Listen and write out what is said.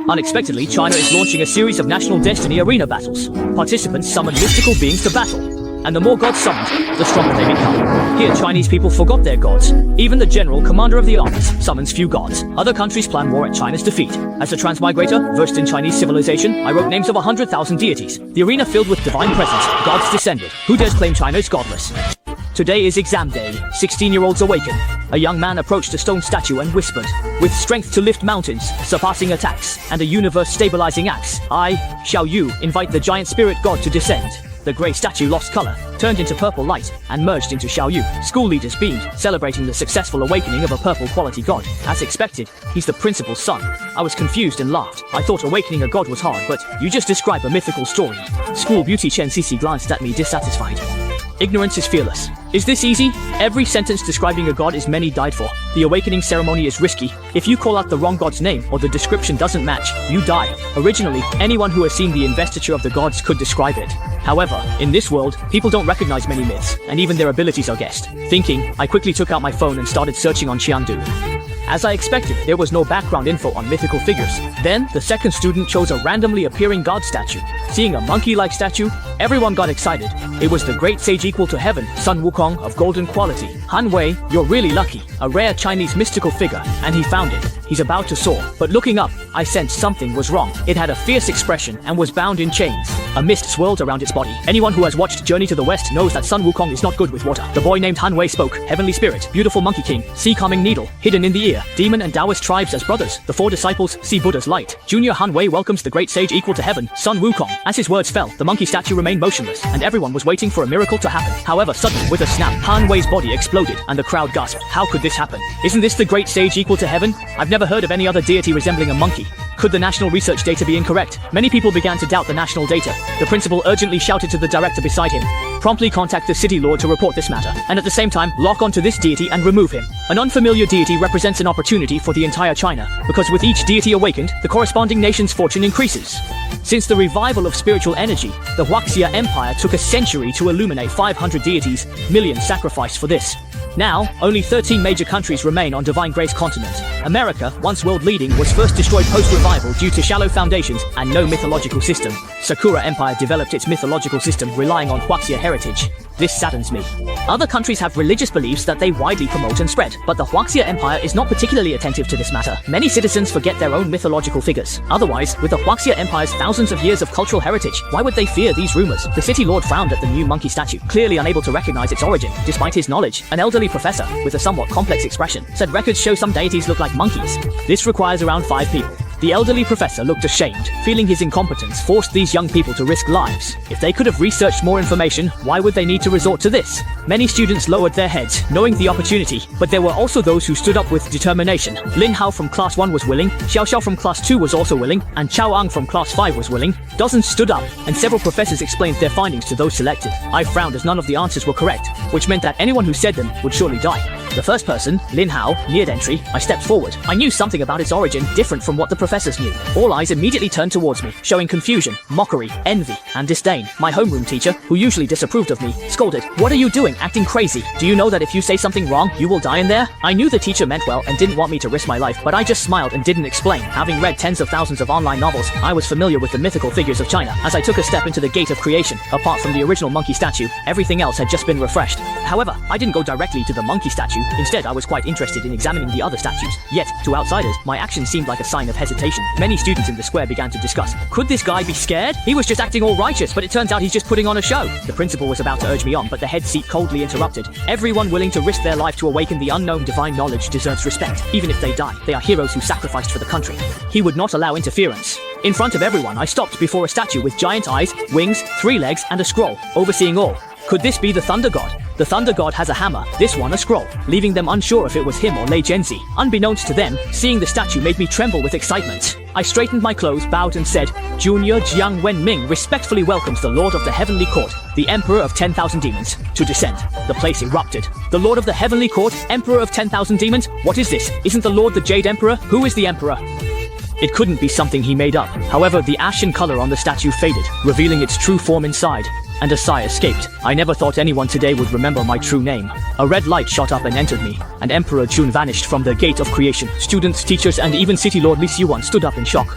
Unexpectedly, China is launching a series of National Destiny arena battles. Participants summon mystical beings to battle, and the more gods summoned, the stronger they become. Here, Chinese people forgot their gods. Even the general commander of the armies summons few gods. Other countries plan war at China's defeat. As a transmigrator, versed in Chinese civilization, I wrote names of 100,000 deities. The arena filled with divine presence, gods descended. Who dares claim China is godless? Today is exam day. 16-year-olds awaken. A young man approached a stone statue and whispered, "With strength to lift mountains, surpassing attacks, and a universe-stabilizing axe, I, Xiao Yu, invite the giant spirit god to descend." The grey statue lost color, turned into purple light, and merged into Xiao Yu. School leaders beamed, celebrating the successful awakening of a purple quality god. As expected, he's the principal's son. I was confused and laughed. I thought awakening a god was hard, but you just describe a mythical story. School beauty Chen Sisi glanced at me dissatisfied. Ignorance is fearless. Is this easy? Every sentence describing a god is many died for. The awakening ceremony is risky. If you call out the wrong god's name or the description doesn't match, you die. Originally, anyone who has seen the investiture of the gods could describe it. However, in this world, people don't recognize many myths, and even their abilities are guessed. Thinking, I quickly took out my phone and started searching on Qiandu. As I expected, there was no background info on mythical figures. Then, the second student chose a randomly appearing god statue. Seeing a monkey-like statue, everyone got excited. It was the great sage equal to heaven, Sun Wukong of golden quality. Han Wei, you're really lucky. A rare Chinese mystical figure, and he found it. He's about to soar, but looking up, I sensed something was wrong. It had a fierce expression and was bound in chains. A mist swirled around its body. Anyone who has watched Journey to the West knows that Sun Wukong is not good with water. The boy named Han Wei spoke, Heavenly Spirit, Beautiful Monkey King, Sea Calming Needle, Hidden in the Ear, Demon and Taoist tribes as brothers, the four disciples see Buddha's light. Junior Han Wei welcomes the great sage equal to heaven, Sun Wukong. As his words fell, the monkey statue remained motionless, and everyone was waiting for a miracle to happen. However, suddenly, with a snap, Han Wei's body exploded, and the crowd gasped. How could this happen? Isn't this the great sage equal to heaven? I've never heard of any other deity resembling a monkey. Could the national research data be incorrect? Many people began to doubt the national data. The principal urgently shouted to the director beside him, "Promptly contact the city lord to report this matter, and at the same time, lock onto this deity and remove him." An unfamiliar deity represents an opportunity for the entire China, because with each deity awakened, the corresponding nation's fortune increases. Since the revival of spiritual energy, the Huaxia Empire took a century to illuminate 500 deities, millions sacrificed for this. Now, only 13 major countries remain on Divine Grace continent. America, once world-leading, was first destroyed post-revival due to shallow foundations and no mythological system. Sakura Empire developed its mythological system relying on Huaxia heritage. This saddens me. Other countries have religious beliefs that they widely promote and spread, but the Huaxia Empire is not particularly attentive to this matter. Many citizens forget their own mythological figures. Otherwise, with the Huaxia Empire's thousands of years of cultural heritage, why would they fear these rumors? The city lord frowned at the new monkey statue, clearly unable to recognize its origin. Despite his knowledge, an elderly professor, with a somewhat complex expression, said records show some deities look like monkeys. This requires around 5 people. The elderly professor looked ashamed, feeling his incompetence forced these young people to risk lives. If they could have researched more information, why would they need to resort to this? Many students lowered their heads, knowing the opportunity, but there were also those who stood up with determination. Lin Hao from Class 1 was willing, Xiao Xiao from Class 2 was also willing, and Chao Ang from Class 5 was willing. Dozens stood up, and several professors explained their findings to those selected. I frowned as none of the answers were correct, which meant that anyone who said them would surely die. The first person, Lin Hao, neared entry. I stepped forward. I knew something about its origin different from what the professors knew. All eyes immediately turned towards me, showing confusion, mockery, envy, and disdain. My homeroom teacher, who usually disapproved of me, scolded, "What are you doing, acting crazy? Do you know that if you say something wrong, you will die in there?" I knew the teacher meant well and didn't want me to risk my life, but I just smiled and didn't explain. Having read tens of thousands of online novels, I was familiar with the mythical figures of China. As I took a step into the gate of creation, apart from the original monkey statue, everything else had just been refreshed. However, I didn't go directly to the monkey statue. Instead, I was quite interested in examining the other statues. Yet, to outsiders, my action seemed like a sign of hesitation. Many students in the square began to discuss, could this guy be scared? He was just acting all righteous, but it turns out he's just putting on a show. The principal was about to urge me on, but the head seat coldly interrupted. Everyone willing to risk their life to awaken the unknown divine knowledge deserves respect. Even if they die, they are heroes who sacrificed for the country. He would not allow interference. In front of everyone, I stopped before a statue with giant eyes, wings, 3 legs, and a scroll, overseeing all. Could this be the Thunder God? The Thunder God has a hammer, this one a scroll, leaving them unsure if it was him or Lei Zhenzi. Unbeknownst to them, seeing the statue made me tremble with excitement. I straightened my clothes, bowed and said, Junior Jiang Wenming respectfully welcomes the Lord of the Heavenly Court, the Emperor of 10,000 Demons, to descend. The place erupted. The Lord of the Heavenly Court, Emperor of 10,000 Demons? What is this? Isn't the Lord the Jade Emperor? Who is the Emperor? It couldn't be something he made up. However, the ashen color on the statue faded, revealing its true form inside. And a sigh escaped. I never thought anyone today would remember my true name. A red light shot up and entered me, and Emperor Chun vanished from the gate of creation. Students, teachers, and even City Lord Li Xiyuan stood up in shock.